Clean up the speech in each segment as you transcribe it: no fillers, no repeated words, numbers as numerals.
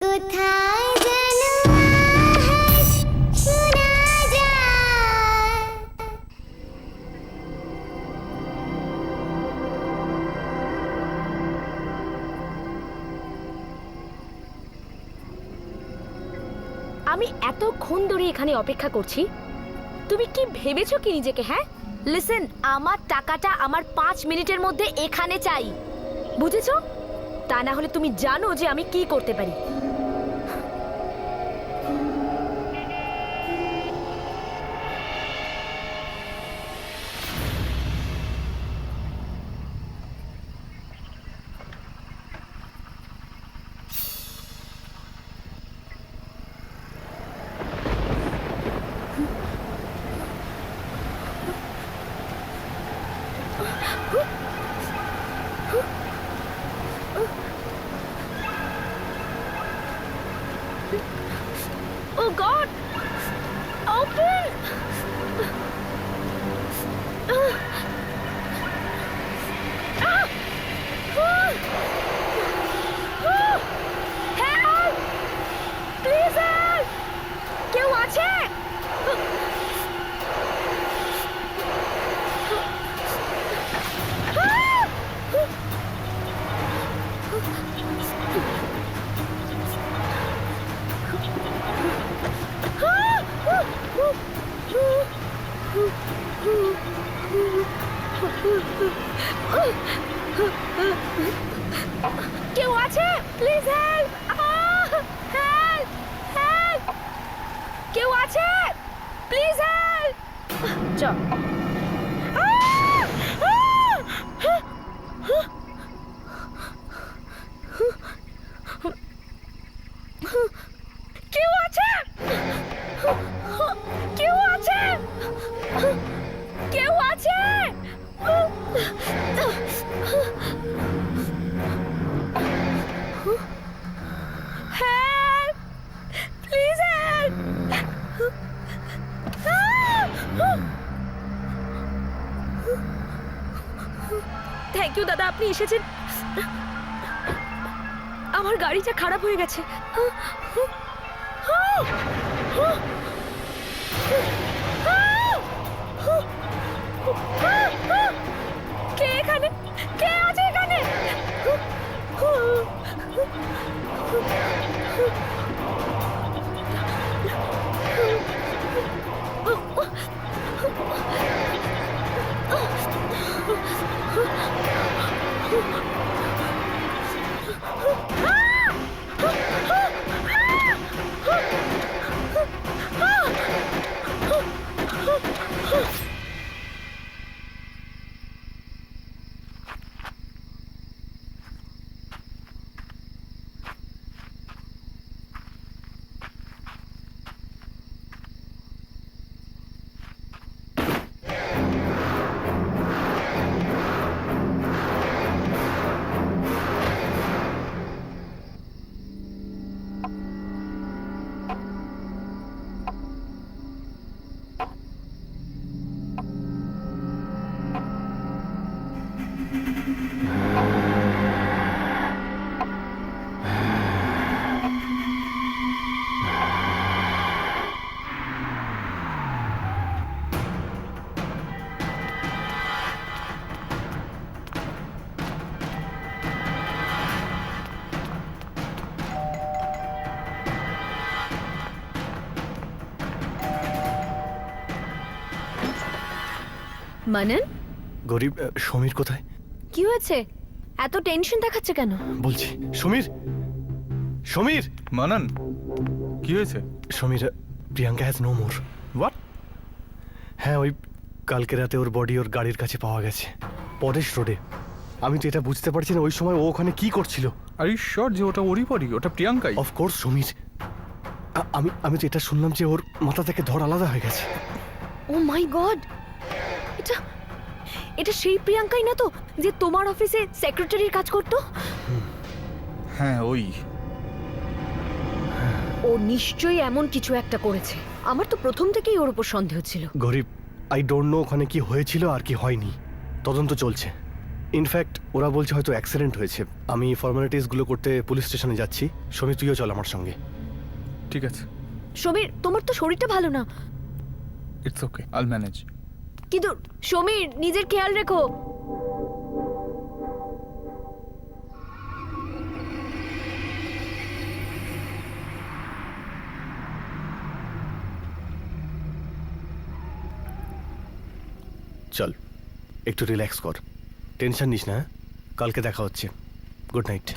কোথায় যেন আজ শোনা যায়। আমি এতক্ষণ ধরে এখানে অপেক্ষা করছি। তুমি কি ভেবেছো কি নিজেকে? হ্যাঁ, লিসেন, আমার টাকাটা আমার 5 মিনিটের মধ্যে এখানে চাই, বুঝেছো? তা না হলে তুমি জানো যে আমি কি করতে পারি। Oh God! Open! Help! Please help! কেউ আছে? কেউ আছে? Please help! হেল্প! হেল্প! কেউ আছে? Please help! চল। কেউ আছে? কেউ আছে? কেউ আছে? Help! Please help! Thank you দাদা, আপনি এসেছেন। আমার গাড়িটা খারাপ হয়ে গেছে। কে এখানে? কে আছে এখানে? মানন, গরিব সমীর কোথায়? কি হয়েছে? এত টেনশন দেখাচ্ছে কেন? বলছি সমীর, সমীর, মানন, কি হয়েছে? Samir, Priyanka has no more. What? হ্যাঁ, ওই কালকে রাতে ওর বডি ওর গাড়ির কাছে পাওয়া গেছে, পরেশ রোডে। আমি তো এটা বুঝতে পারছি না ওই সময় ও ওখানে কি করছিল। আর ইউ শিওর যে ওটা ওরই বডি? ওটা প্রিয়াঙ্কাই। অফকোর্স সমীর, আমি তো এটা শুনলাম যে ওর মাথা থেকে ধর আলাদা হয়ে গেছে। ও মাই গড, এটা এটা সেই প্রিয়াঙ্কাই না তো যে তোমার অফিসে সেক্রেটারির কাজ করতো? হ্যাঁ, ওই। ও নিশ্চয়ই এমন কিছু একটা করেছে। আমার তো প্রথম থেকেই ওর উপর সন্দেহ ছিল। গরিব, আই ডোন্ট নো ওখানে কি হয়েছিল আর কি হয়নি, তদন্ত চলছে। ইনফ্যাক্ট ওরা বলছে হয়তো অ্যাক্সিডেন্ট হয়েছে। আমি ফর্মালিটিসগুলো করতে পুলিশ স্টেশনে যাচ্ছি। সমীর, তুইও চল আমার সঙ্গে। ঠিক আছে, সমীর, তোমার তো শরীরটা ভালো না। It's okay, Al manage. কিন্তু সমীর, নিজের খেয়াল রেখো। চল একটু রিল্যাক্স কর, টেনশন নিস না। হ্যাঁ? কালকে দেখা হচ্ছে। Good night.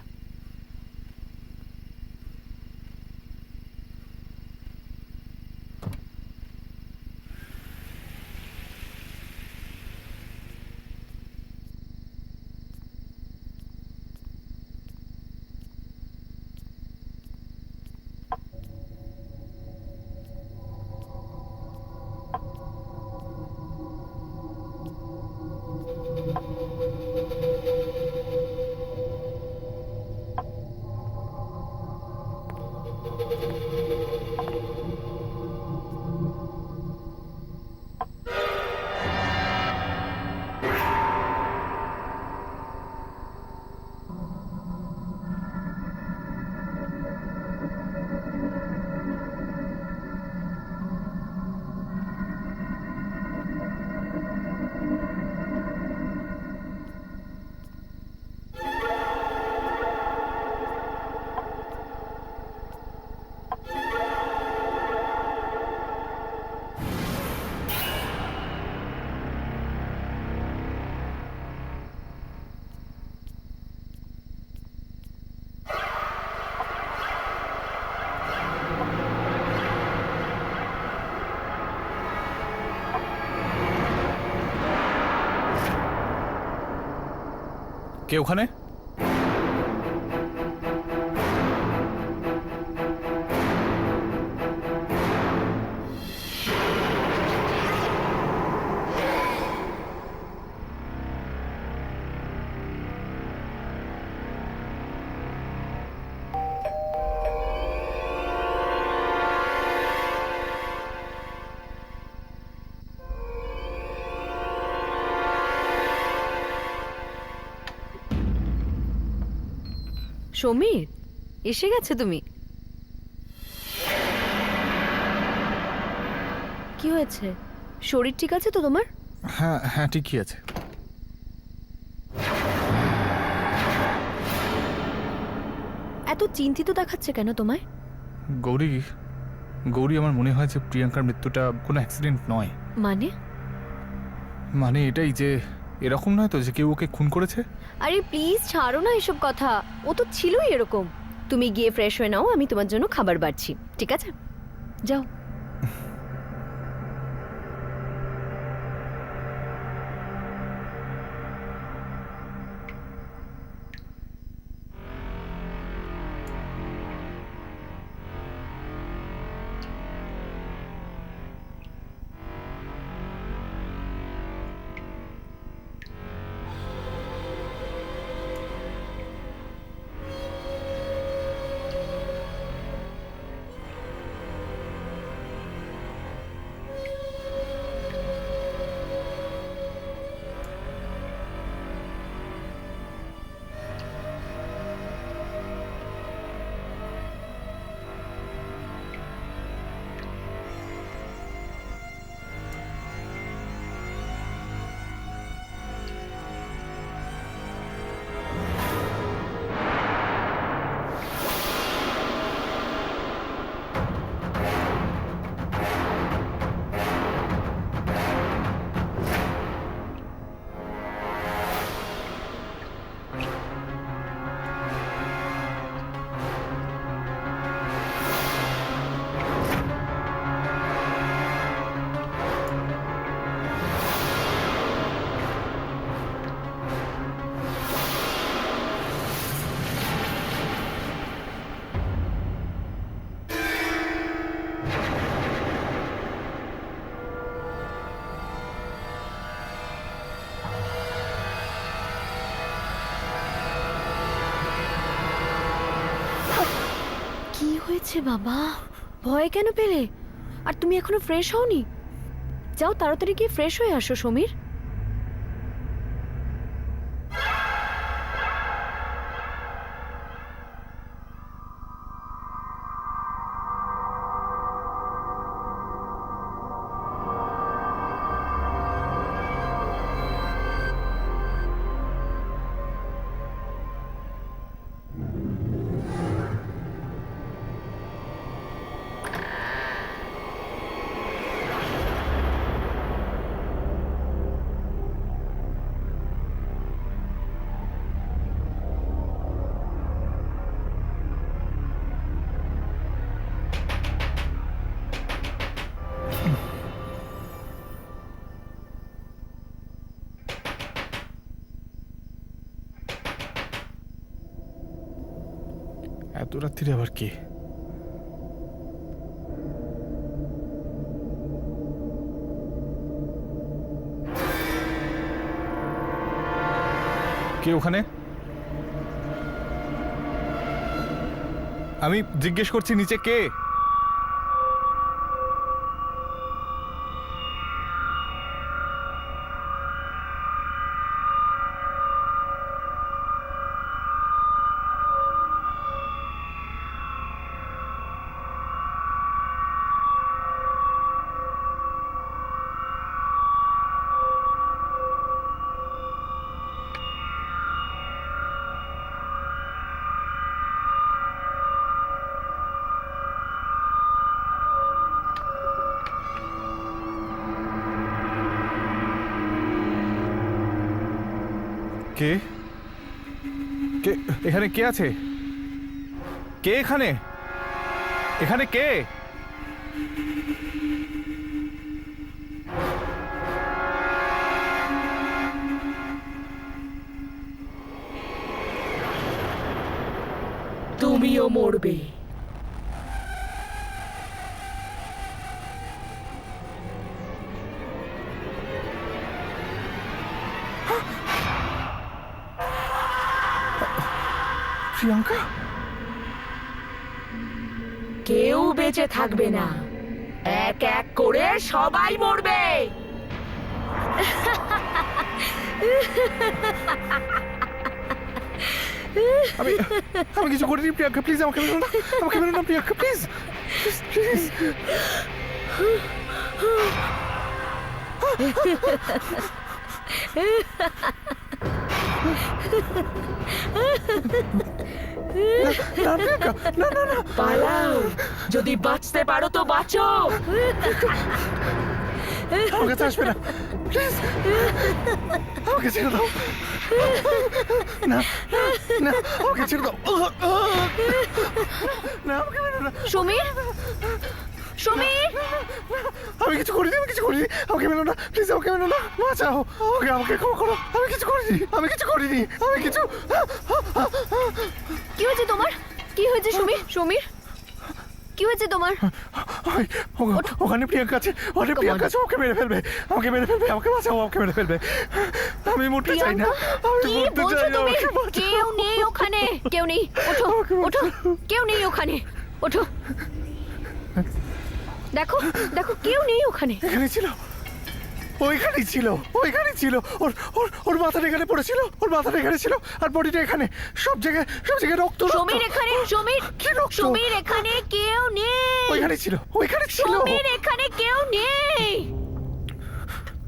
কে ওখানে? সমীর, এসে গেছে তুমি? কি হয়েছে? শরীর ঠিক আছে তো তোমার? হ্যাঁ হ্যাঁ, ঠিকই আছে। এত চিন্তিত দেখাচ্ছে কেন তোমায়? গৌরী, গৌরী, আমার মনে হয় যে প্রিয়াঙ্কার মৃত্যুটা কোনো অ্যাক্সিডেন্ট নয়। মানে? মানে এটাই যে এরকম নয় তো যে কেউ ওকে খুন করেছে। আরে প্লিজ ছাড়ো না এসব কথা। ও তো ছিলই এরকম। তুমি গিয়ে ফ্রেশ হয়ে নাও, আমি তোমার জন্য খাবার বাড়ছি, ঠিক আছে? যাও। হয়েছে বাবা? ভয় কেন পেলে? আর তুমি এখনো ফ্রেশ হওনি? যাও তাড়াতাড়ি গিয়ে ফ্রেশ হয়ে আসো সমীর। এত রাত্রিরে আবার কে? কে ওখানে? আমি জিজ্ঞেস করছি নিচে কে? কে? কে এখানে? কে আছে? কে এখানে? এখানে কে? তুমিও মরবে। প্রিয়াঙ্কা? কেউ বেঁচে থাকবে না, এক এক করে সবাই মরবে। আমি আমি কিছু করিনি প্রিয়াঙ্কা, প্লিজ আমাকে মেরো না, আমাকে মেরো না প্রিয়াঙ্কা, প্লিজ প্লিজ। না প্রিয়াঙ্কা, না না না। পালাও, যদি বাঁচতে পারো তো বাঁচো। আমার কাছে আসবে না, প্লিজ আমাকে ছেড়ে দাও। না না, আমাকে ছেড়ে দাও। না, আমাকে মেরো না। সমীর, সমীর, আমি কিছু করিনি, আমি কিছু করিনি, আমাকে মেরো না, প্লিজ আমাকে মেরো না, বাঁচাও আমাকে, আমাকে ক্ষমা করো। আমি কিছু করিনি, আমি কিছু করিনি, আমি কিছু। কি হয়েছে তোমার? কি হয়েছে সমীর? সমীর, কি হয়েছে তোমার? ওখানে প্রিয়াঙ্কা আছে, ওখানে প্রিয়াঙ্কা আছে, আমাকে মেরে ফেলবে, আমাকে মেরে ফেলবে, আমাকে বাঁচাও, আমাকে মেরে ফেলবে। আমি মরতে চাই না, আমি কি মরতে বলছো চাই না, তুমি? আমাকে বাঁচাও। কেউ নেই ওখানে, কেউ নেই। ওঠো, ওঠো, কেউ নেই ওখানে, ওঠো। দেখো, দেখো, কেউ নেই ওখানে। এখানে ছিল, ওইখানেই ছিল, ওইখানেই ছিল। ওর ওর ওর মাথাটা এখানে পড়েছিল, ওর মাথাটা এখানে ছিল, আর বডিটা এখানে। সব জায়গায় রক্ত, রক্ত। সমীর এখানে, সমীর, কি রক্ত? সমীর এখানে কেউ নেই। ওইখানে ছিল, ওইখানে ছিল। সমীর এখানে কেউ নেই।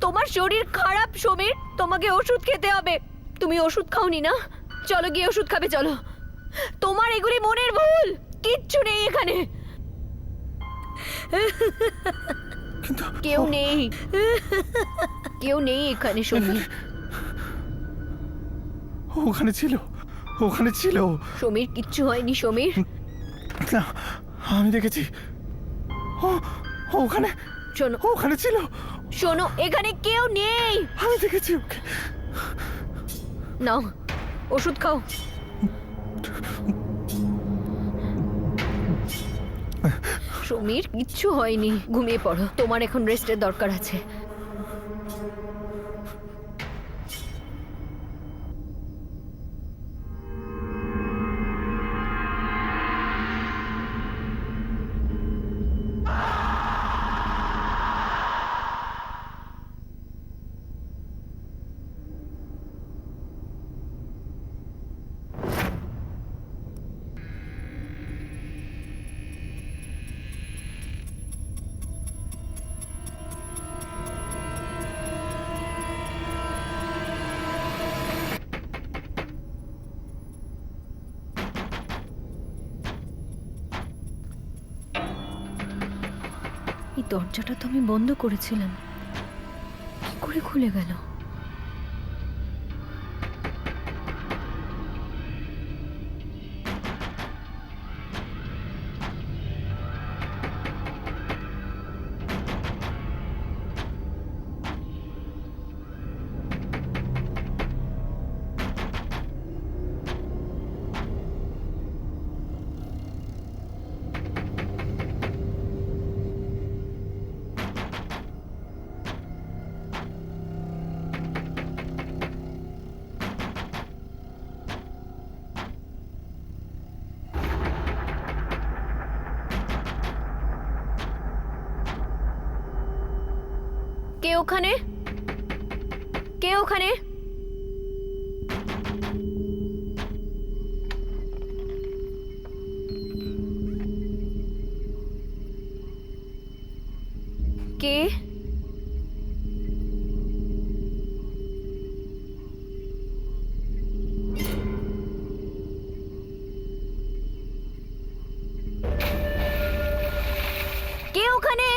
তোমার শরীর খারাপ সমীর, তোমাকে ওষুধ খেতে হবে। তুমি ওষুধ খাওনি না? চলো গিয়ে ওষুধ খাবে, চলো। তোমার এগুলি মনের ভুল, কিচ্ছু নেই এখানে। কিন্তু কেউ নেই, কেউ নেই এখানে সমীর। ওখানে ছিল, ওখানে ছিল। সমীর, কিচ্ছু হয়নি সমীর। না, আমি দেখেছি। ও ওখানে, শোনো, ওখানে ছিল। শোনো, এখানে কেউ নেই। আমি দেখেছি ওকে। নাও ওষুধ খাও। সমীর, কিচ্ছু হয়নি, ঘুমিয়ে পড়ো। তোমার এখন রেস্টের দরকার আছে। এই দরজাটা তো আমি বন্ধ করেছিলাম, কি করে খুলে গেল? কে ওখানে? কে ওখানে? কে? কে ওখানে?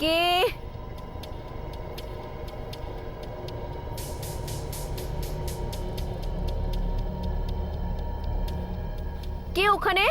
কে? কে ওখানে?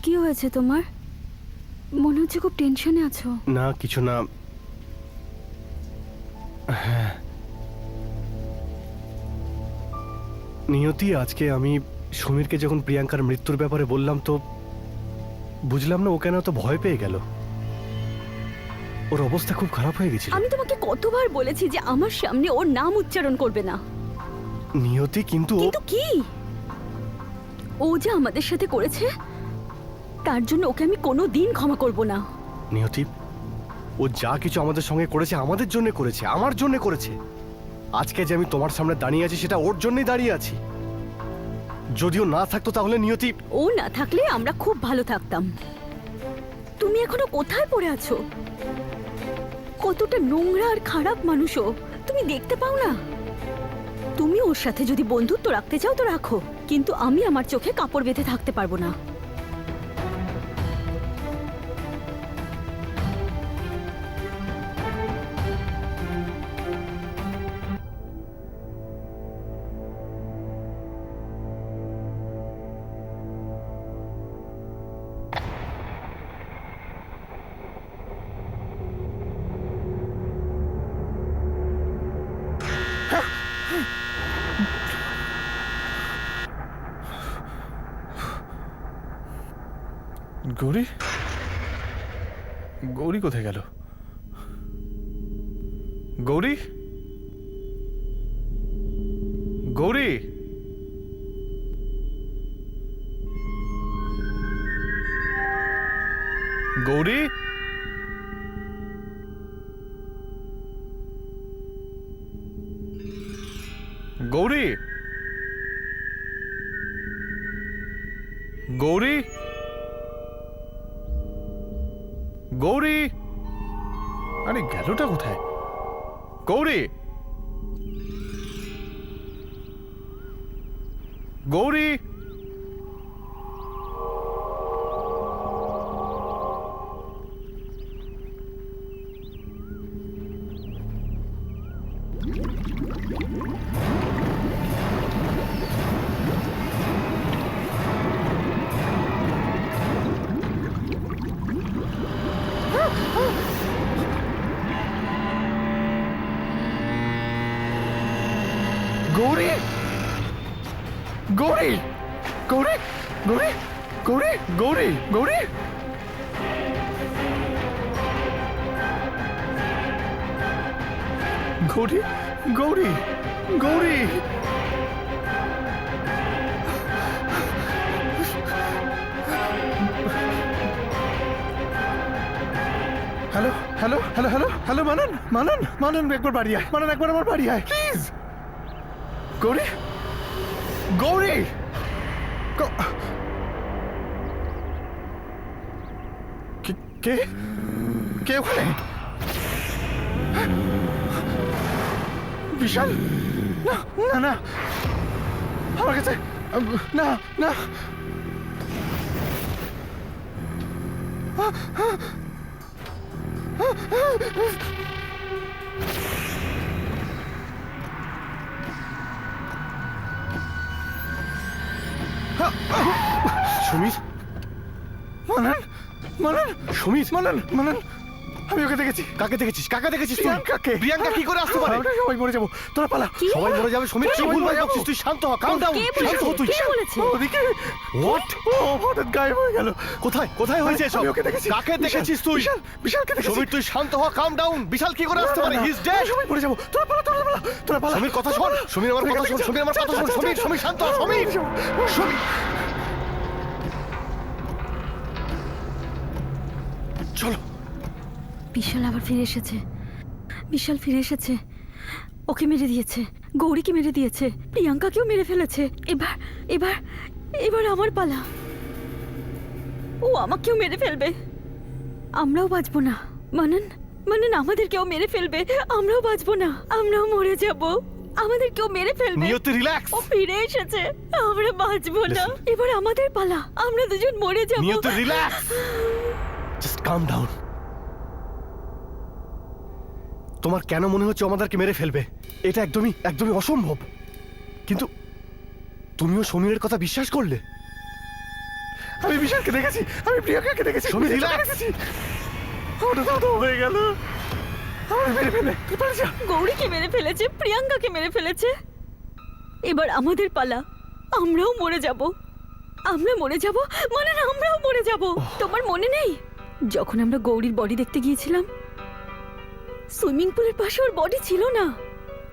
কি হয়েছে তোমার? মনে হচ্ছে খুব টেনশনে আছো। না কিছু না। হ্যাঁ নিয়তি, আজকে আমি সমীরকে যখন প্রিয়াঙ্কার মৃত্যুর ব্যাপারে বললাম তো বুঝলাম না ও কেন এত ভয় পেয়ে গেল। ওর অবস্থা খুব খারাপ হয়ে গেছিল। আমি তোমাকে কতবার বলেছি যে আমার সামনে ওর নাম উচ্চারণ করবে না। নিয়তি কিন্তু কিন্তু কি ও যা আমাদের সাথে করেছে তার জন্য ওকে আমি কোনোদিন ক্ষমা করব না। নিয়তি, ও যা কিছু আমাদের সঙ্গে করেছে আমাদের জন্য করেছে, আমার জন্য করেছে। আজকে যে আমি তোমার সামনে দাঁড়িয়ে আছি সেটা ওর জন্যই দাঁড়িয়ে আছি। যদিও না থাকতো তাহলে নিয়তি। ও না থাকলে আমরা খুব ভালো থাকতাম। তুমি এখনো কোথায় পড়ে আছো? কতটা নোংরা আর খারাপ মানুষও তুমি দেখতে পাও না? তুমি ওর সাথে যদি বন্ধুত্ব রাখতে চাও তো রাখো, কিন্তু আমি আমার চোখে কাপড় বেঁধে থাকতে পারবো না। গৌরী, গৌরী কোথায় গেল? গৌরী, গৌরী, গৌরী, গৌরী, গৌরী, গৌরী, আরে গেলটা কোথায়? Gauri, Gauri, Gauri Gauri Gauri Gauri Gauri Gauri Gauri Gauri Gauri Gauri hello hello hello hello hello Manan Manan Manan একবার বাড়ি আয় মানন একবার আমার বাড়ি আয় প্লিজ গৌরী গৌরী কে কে ওখানে বিশাল না না না আমার কাছে না না সমীর, মানন মানন সমীর, মানন মানন আমি ওকে দেখেছি কাকে দেখেছিস? কাকে দেখেছিস তুই? প্রিয়াঙ্কাকে প্রিয়াঙ্কা কি করে আসতে পারে? আমরা সবাই মরে যাবো তোরা পালা সবাই মরে যাবে। সমীর, কি ভুলভাল বকছিস তুই? শান্ত হ, কাম ডাউন। কে শান্ত হ বলেছে? তুই। কে বলেছে? ওদিকে হোয়াট? ও হঠাৎ গায়েব হয়ে গেল কোথায় কোথায় হয়েছে এসব? আমি ওকে দেখেছি কাকে দেখেছিস তুই? বিশাল বিশালকে দেখেছি সমীর, তুই শান্ত হ, কাম ডাউন। বিশাল কি করে আসতে পারে? He is dead. সবাই মরে যাবো তোরা পালা তোরা পালা তোরা পালা সমীর, কথা শোন। সমীর, আমার কথা শোন। সমীর, আমার কথা শোন। সমীর, সমীর, শান্ত হ। সমীর, সমীর, চলো। বিশাল আবার ফিরে এসেছে। বিশাল ফিরে এসেছে। ওকে মেরে দিয়েছে, গৌরীকে মেরে দিয়েছে, প্রিয়াঙ্কাকেও মেরে ফেলেছে। এবার এবার এবার আমার পালা। ও আমাকেও মেরে ফেলবে। আমরাও বাঁচবো না। মানন মানন আমাদেরকেও মেরে ফেলবে। আমরাও বাঁচবো না। আমরাও মরে যাব। আমাদেরকেও মেরে ফেলবে। নিয়তি, রিল্যাক্স। ও ফিরে এসেছে। আমরা বাঁচবো না। এবার আমাদের পালা। আমরা দুজন মরে যাব। নিয়তি, রিল্যাক্স। জাস্ট কাম ডাউন। তোমার কেন মনে হচ্ছে আমাদেরকে মেরে ফেলবে? এটা একদমই একদমই অসম্ভব। কিন্তু তুমিও সমীরের কথা বিশ্বাস করলে? আমি বিশালকে দেখেছি আমি প্রিয়াঙ্কাকে দেখেছি সমীর, বিশালকে relax। দেখেছি। হঠাৎ হয়ে গেল আমার মেরে ফেলে তুই পালিয়ে যা। গৌরীকে মেরে ফেলেছে, প্রিয়াঙ্কাকে মেরে ফেলেছে। এবার আমাদের পালা। আমরাও মরে যাব। আমরা মরে যাব মানে না, আমরাও মরে যাব। তোমার মনে নেই যখন আমরা গৌরীর বডি দেখতে গিয়েছিলাম? সুইমিং পুলের পাশে ওর বডি ছিল না।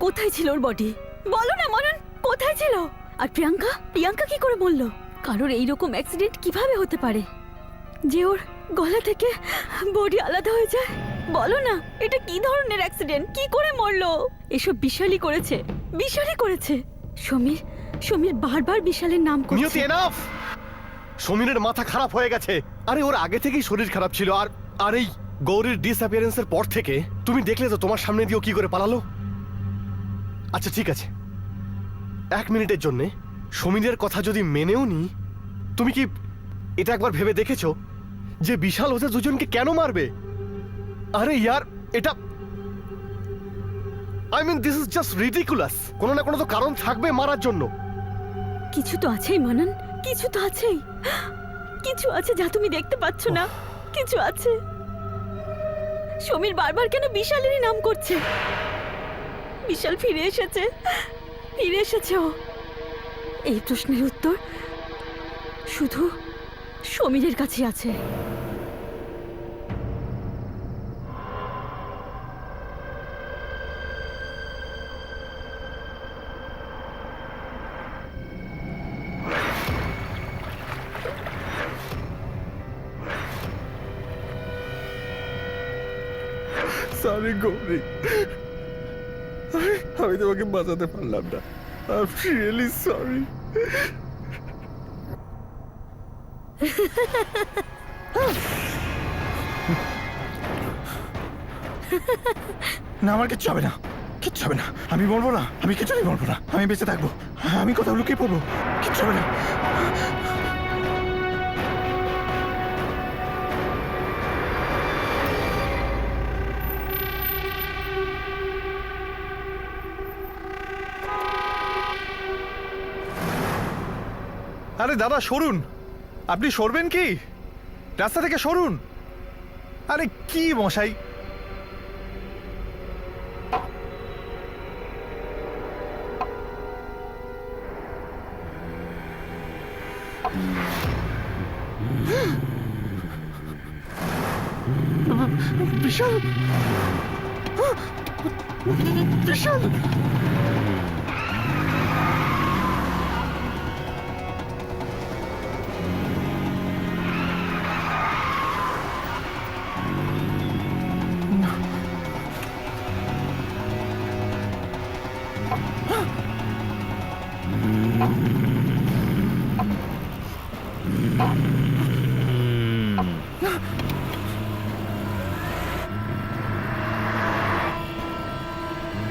কোথায় ছিল ওর বডি? বলো না মনন, কোথায় ছিল? আর প্রিয়াঙ্কা প্রিয়াঙ্কা কি করে বললো? কারোর এইরকম অ্যাক্সিডেন্ট কিভাবে হতে পারে যে ওর গলা থেকে বডি আলাদা হয়ে যায়? বলো না, এটা কি ধরনের অ্যাক্সিডেন্ট? কি করে মরলো? এসব বিশালই করেছে, বিশালই করেছে। সমীর সমীর বারবার বিশালের নাম নিয়তি, করছে। এনাফ। সমীরের মাথা খারাপ হয়ে গেছে। আরে ওর আগে থেকেই শরীর খারাপ ছিল। আর আর এই গৌরীর ডিসঅ্যাপিয়ারেন্সের পর থেকে তুমি দেখলে তো তোমার সামনে দিয়ে ও কি করে পালালো। আচ্ছা ঠিক আছে, 1 মিনিটের জন্য সমীরের কথা যদি মেনেও নি, তুমি কি এটা একবার ভেবে দেখেছো যে বিশাল ওদের দুজনকে কেন মারবে? আরে ইয়ার, এটা I mean this is just ridiculous. কোনো না কোনো তো কারণ থাকবে মারার জন্য। কিছু তো আছেই মানন, কিছু তো আছেই। কিছু আছে যা তুমি দেখতে পাচ্ছ না। কিছু আছে। সমীর বারবার কেন বিশালেরই নাম করছে? বিশাল ফিরে এসেছে, ফিরে এসেছে ও। এই প্রশ্নের উত্তর শুধু সমীরের কাছে আছে। সরি গৌরী, আমি তোমাকে বাঁচাতে পারলাম না। I am really sorry. না আমার কিচ্ছু হবে না, কিচ্ছু হবে না। আমি মরবো না, আমি কিছুই মরবো না। আমি বেঁচে থাকবো। আমি কোথাও লুকিয়ে পড়বো, কিচ্ছু হবে না। আরে দাদা সরুন, আপনি সরবেন কি? রাস্তা থেকে সরুন। আরে কি মশাই, বিশাল বিশাল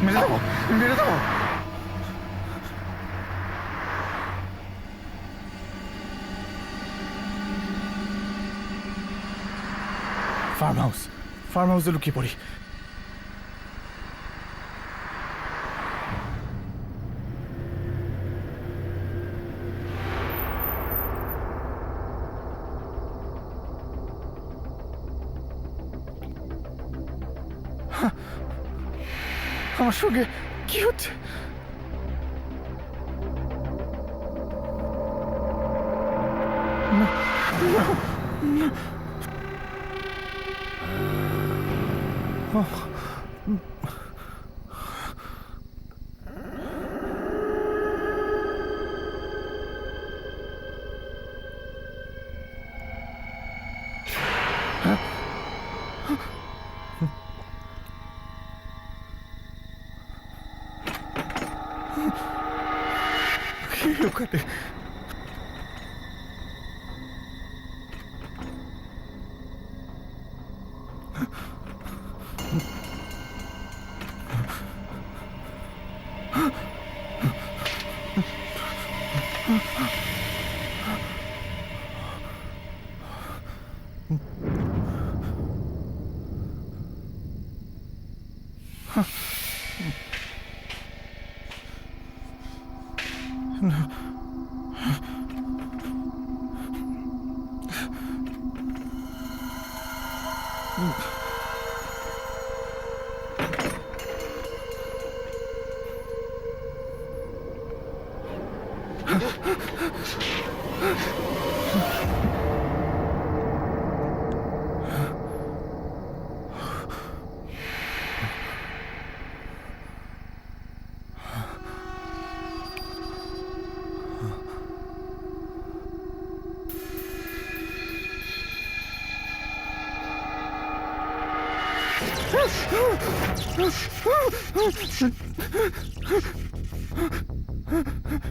মেরে দেবো মেরে দেবো ফার্ম হাউসে লুকিয়ে পড়ি আমার সঙ্গে কি হচ্ছে কি ওখানে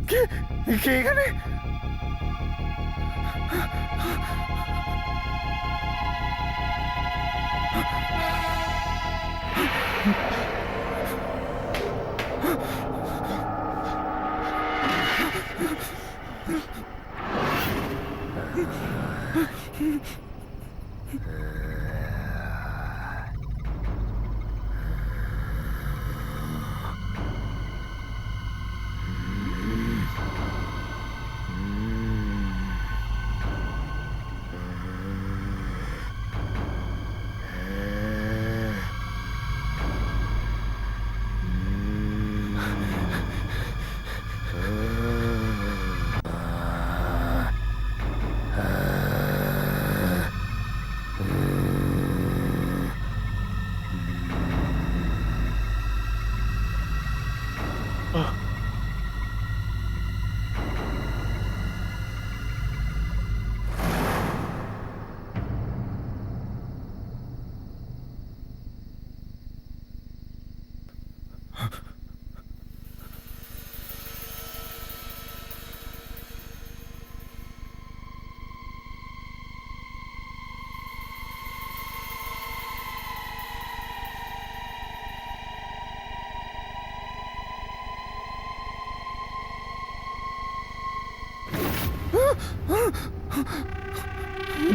কে কে এখানে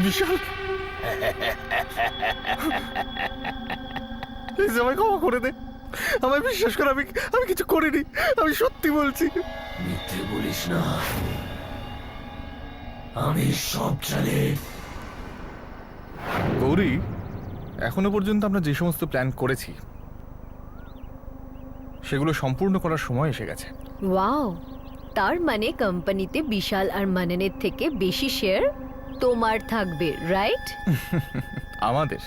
বিশাল প্লিজ আমায় ক্ষমা করে দে আমায় বিশ্বাস কর আমি আমি কিছু করিনি আমি সত্যি বলছি মিথ্যে বলিস না আমি সব জানি গৌরী এখনো পর্যন্ত আমরা যে সমস্ত প্ল্যান করেছি সেগুলো সম্পূর্ণ করার সময় এসে গেছে ওয়াও, তার মানে কোম্পানিতে বিশাল আর মাননের থেকে বেশি শেয়ার তোমার থাকবে, রাইট? আমাদের।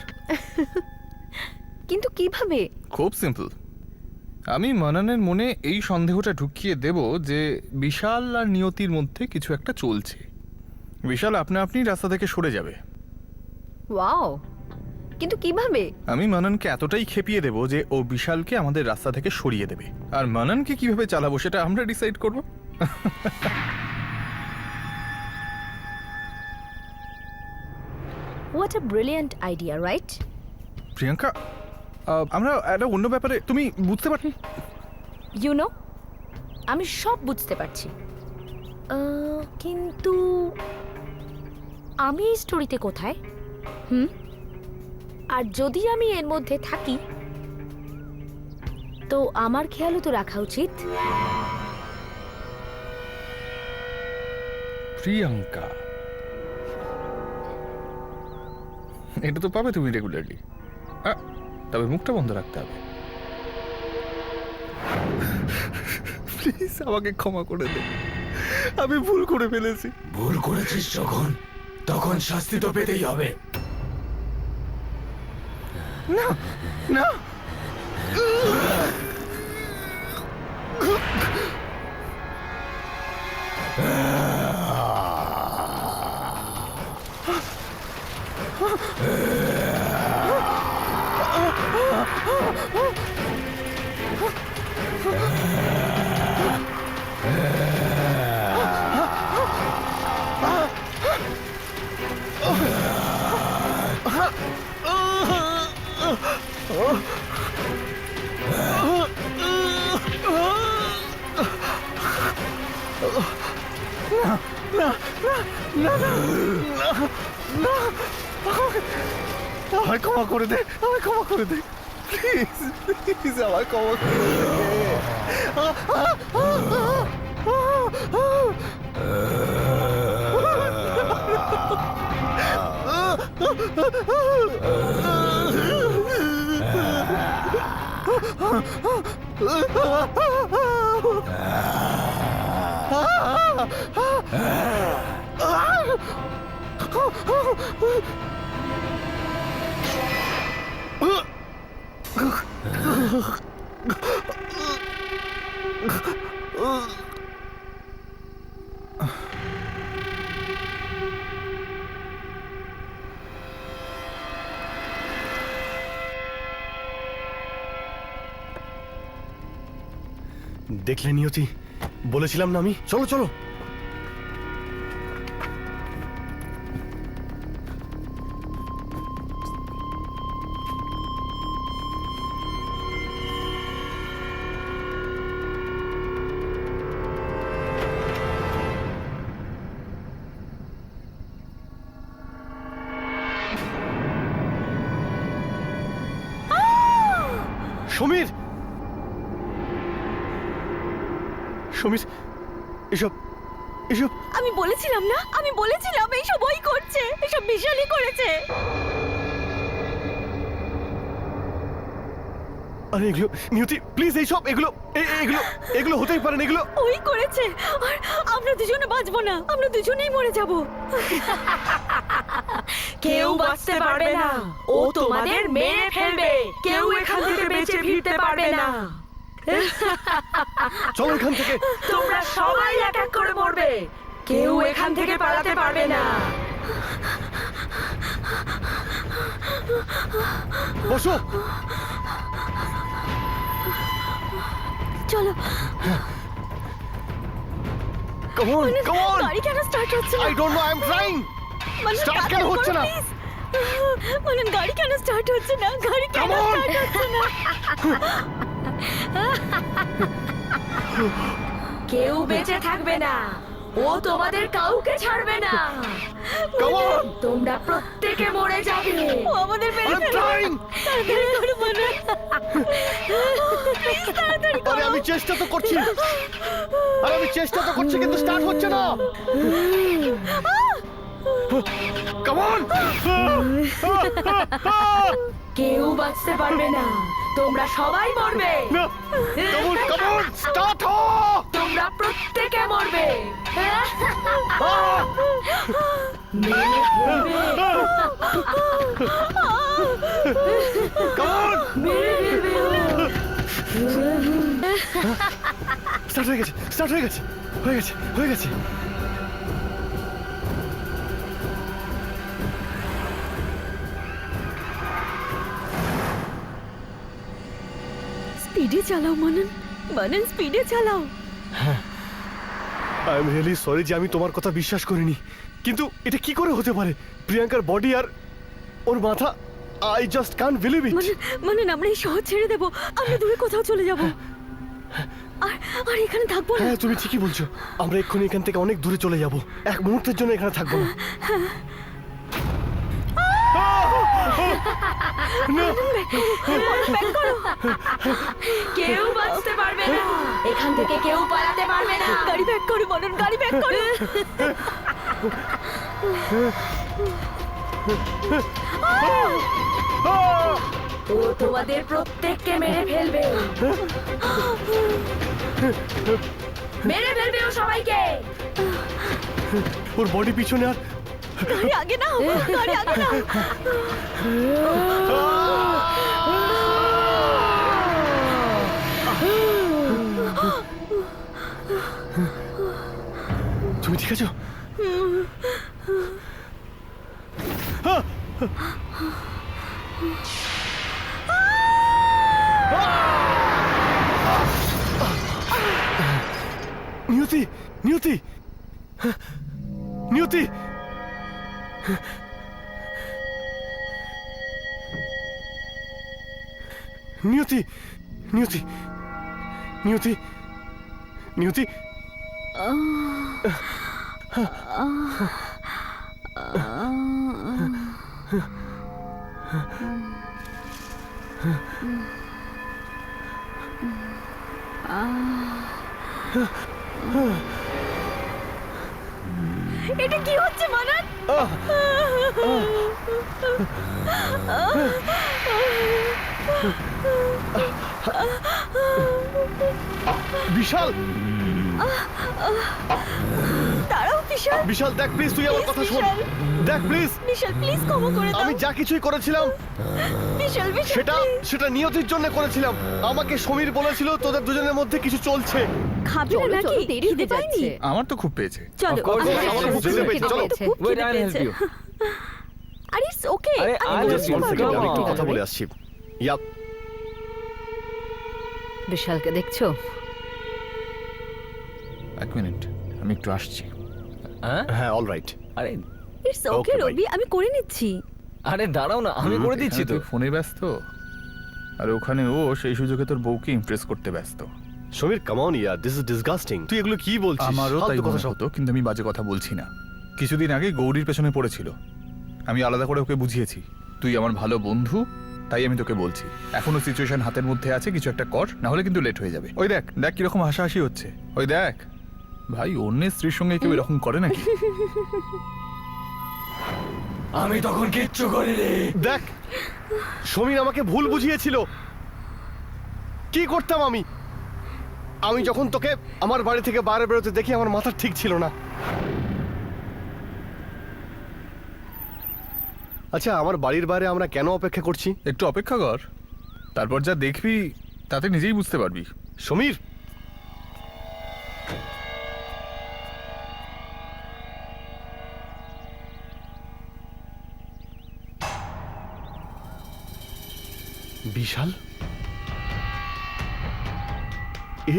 কিন্তু কিভাবে? খুব সিম্পল। আমি মানানের মনে এই সন্দেহটা ঢুকিয়ে দেব যে বিশাল আর নিয়তির মধ্যে কিছু একটা চলছে। বিশাল আপনা আপনি রাস্তা থেকে সরে যাবে। ওয়াও, কিন্তু কিভাবে? আমি মানানকে এতটাই খেপিয়ে দেব যে ও বিশালকে আমাদের রাস্তা থেকে সরিয়ে দেবে, আর মানানকে কিভাবে চালাবো সেটা আমরা ডিসাইড করব। What a brilliant idea, right? Priyanka, আমরা একটা অন্য ব্যাপারে, তুমি বুঝতে পারছি। ইউ নো, আমি সব বুঝতে পারছি, কিন্তু আমি এই স্টোরিতে কোথায়? আর যদি আমি এর মধ্যে থাকি তো আমার খেয়ালও তো রাখা উচিত। প্রিয়াঙ্কা, এটা তো পাবে তুমি রেগুলারলি, তবে মুখটা বন্ধ রাখতে হবে। প্লিজ আমাকে ক্ষমা করে দে, আমি ভুল করে ফেলেছি। ভুল করেছিস যখন, তখন শাস্তি তো পেতেই হবে। না না, আমায় ক্ষমা করে দে, আমায় ক্ষমা করে দে, প্লিজ প্লিজ আমায় ক্ষমা করে দেখলে নিয়তি, বলেছিলাম না আমি। চলো চলো। সমীর, সমীর, এসব এসব আমি বলেছিলাম না, আমি বলেছিলাম এইসব ওই করছে, এসব বিশালই করেছে। আরে এগুলো নিয়তি প্লিজ, এইসব এগুলো এগুলো এগুলো হতেই পারে না, এগুলো ওই করেছে। আর আমরা দুজনে বাঁচবো না, আমরা দুজনেই মরে যাব। কেউ বাঁচতে পারবে না, ও তোমাদের মেরে ফেলবে, কেউ এখান থেকে বেঁচে ফিরতে পারবে না। চলো এখান থেকে। তোমরা সবাই এক এক করে মরবে, কেউ এখান থেকে পালাতে পারবে না। বসো। চলো। Come on, come on. গাড়ি কেন স্টার্ট হচ্ছে না? I don't know, I am trying. Start কেন হচ্ছে না? মানে গাড়ি কেন স্টার্ট হচ্ছে না? গাড়ি কেন Come on! স্টার্ট হচ্ছে না? কেউ বেঁচে থাকবে না, ও তোমাদের কাউকে ছাড়বে না। Come on! তোমরা প্রত্যেকে মরে যাবে। ও আমাদের মেরে I'm ফেলবে। trying! তাড়াতাড়ি করো মানে। তাড়াতাড়ি করো। আরে আমি চেষ্টা তো করছি, আরে আমি চেষ্টা তো করছি, কিন্তু স্টার্ট হচ্ছে না। Come on. কেউ বাঁচতে পারবে না, তোমরা সবাই মরবে। Come on, come on, start হ। তোমরা প্রত্যেকে মরবে। স্টার্ট হয়ে গেছে, স্টার্ট হয়ে গেছে, হয়ে গেছে, হয়ে গেছে। স্পিডে চালাও মানন, মানন স্পিডে চালাও। আই এম রিয়েলি সরি যে আমি তোমার কথা বিশ্বাস করিনি, কিন্তু এটা কি করে হতে পারে? প্রিয়াঙ্কার বডি আর ওর মাথা, I just can't believe it. Manan, Manan আমরা এই শহর ছেড়ে দেব, আমরা দূরে কোথাও চলে যাব। আর আর এখানে থাকবো না। হ্যাঁ তুমি ঠিকই বলছো, আমরা এক্ষুনি এখান থেকে অনেক দূরে চলে যাব, এক মুহূর্তের জন্য এখানে থাকবো না। না, ব্যাক করো। কেউ বাঁচতে পারবে না, এখান থেকে কেউ পালাতে পারবে না। গাড়ি ব্যাক করো মানন, গাড়ি ব্যাক করো। ও তোমাদের প্রত্যেককে মেরে ফেলবে, মেরে ফেলবে ও সবাইকে। ওর বডি পিছনে আর গাড়ি আগে নাও, গাড়ি আগে নাও। তুমি ঠিক আছো? নিয়তি, নিয়তি, নিয়তি, নিয়তি, নিয়তি, নিয়তি, নিয়তি। এটা কি হচ্ছে মানন? বিশাল, দাঁড়াও বিশাল, বিশাল দেখ প্লিজ, তুই আমার কথা শোন, বিশাল। দেখ প্লিজ। বিশাল প্লিজ ক্ষমা করে দাও। আমি যা কিছুই করেছিলাম বিশাল, বিশাল সেটা please। সেটা নিয়তির জন্য করেছিলাম। আমাকে সমীর বলেছিল তোদের দুজনের মধ্যে কিছু চলছে। খাবে চলো, না চলো, নাকি? দেরি খিদে হয়ে পায়নি? যাচ্ছে। আমার তো খুব পেয়েছে। চলো, Of course, আমরা- আমার খুব খিদে পেয়েছে, চলো। আমার তো খুব Wait, খিদে I'll help পেয়েছে। you. আরে ইটস ওকে, আরে, আমি I বলছি, just One want second, come আমি একটু on. কথা বলে আসছি। ইয়া, বিশালকে দেখছো? এক মিনিট, আমি একটু আসছি। হ্যাঁ? হ্যাঁ অল রাইট। আরে ইটস ওকে Okay, bye. রবি, আমি করে নিচ্ছি। আরে দাঁড়াও না, আমি করে দিচ্ছি তো। এখানে তুই ফোনে ব্যস্ত, আর ওখানে ও সেই সুযোগে তোর বউকে ইমপ্রেস করতে ব্যস্ত। সমীর কাম অন ইয়ার, দিস ইজ ডিসগাস্টিং। তুই এগুলো কি বলছিস? আমারও তাই ফালতু কথা মনে সব। হতো, কিন্তু আমি বাজে কথা বলছি না। কিছুদিন আগে গৌরীর পেছনে পড়েছিল, আমি আলাদা করে ওকে বুঝিয়েছি তুই আমার ভালো বন্ধু, তাই আমি তোকে বলছি এখনো সিচুয়েশন হাতের মধ্যে আছে, কিছু একটা কর, না হলে কিন্তু লেট হয়ে যাবে। ওই দেখ দেখ কিরকম হাসাহাসি হচ্ছে, ওই দেখ। ভাই অন্যের স্ত্রীর সঙ্গে কেউ এরকম করে নাকি? আমি তখন কিচ্ছু করিনি। দেখ, সমীর আমাকে ভুল বুঝিয়েছিল। কি করতাম আমি? আমি যখন তোকে আমার বাড়ি থেকে বাইরে বেরোতে দেখি, আমার মাথা ঠিক ছিল না। আচ্ছা, আমার বাড়ির বাইরে আমরা কেন অপেক্ষা করছি? একটু অপেক্ষা কর, তারপর যা দেখবি তাতে নিজেই বুঝতে পারবি। সমীর, বিশাল, এ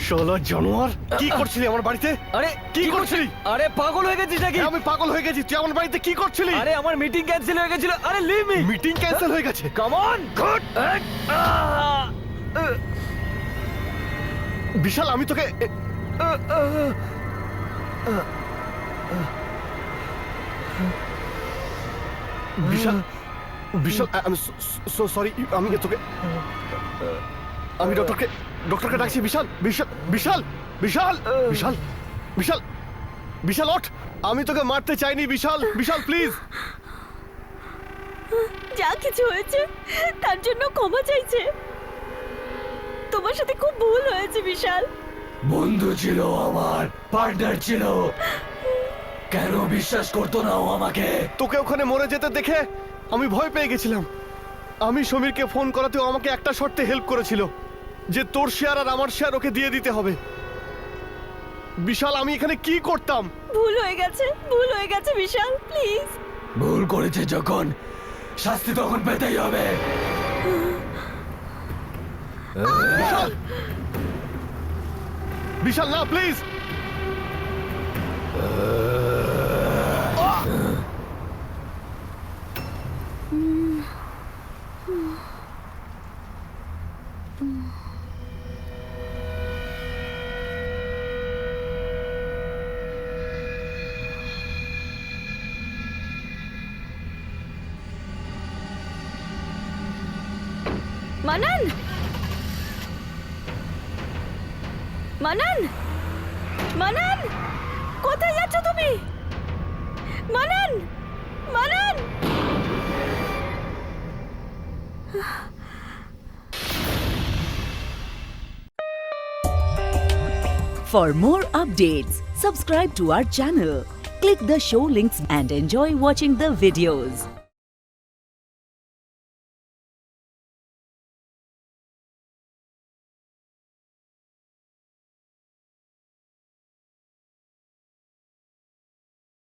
শালা জানোয়ার, কি করছিলি আমার বাড়িতে? আরে কি করছিলি? আরে পাগল হয়ে গেছিস নাকি? হ্যাঁ, আমি পাগল হয়ে গেছি। তুই আমার বাড়িতে কি করছিলি? আরে আমার মিটিং ক্যান্সেল হয়ে গেছিল। আরে লিভ মি। মিটিং ক্যান্সেল হয়ে গেছে। Come on, good. বিশাল, আমি তোকে বিশাল, বিশাল, আমি সো সরি। আমি তোকে, আমি ডক্টরকে ডাকছি। বিশাল, বিশাল, বিশাল, বিশাল, বিশাল, বিশাল, বিশাল ওঠ। আমি তোকে মারতে চাইনি বিশাল। বিশাল প্লিজ। যা কিছু হয়েছে তার জন্য ক্ষমা চাইছে। তোমার সাথে খুব ভুল হয়েছে বিশাল। বন্ধু ছিল আমার, পার্টনার ছিল, কেন বিশ্বাস করতো না ও আমাকে? তোকে ওখানে মরে যেতে দেখে আমি ভয় পেয়ে গেছিলাম। আমি সমীরকে ফোন করাতেও আমাকে একটা শর্তে হেল্প করেছিল, যে তোর শেয়ার আর আমার শেয়ার ওকে দিয়ে দিতে হবে। বিশাল, আমি এখানে কি করতাম? ভুল হয়ে গেছে বিশাল, প্লিজ। ভুল করেছে যখন, শাস্তি তখন পেতেই হবে। বিশাল, বিশাল না, প্লিজ। মানান, মানান, মানান, কোথায় যাচ্ছ তুমি? মানান, মানান। For more updates, subscribe to our channel, click the show links and enjoy watching the videos.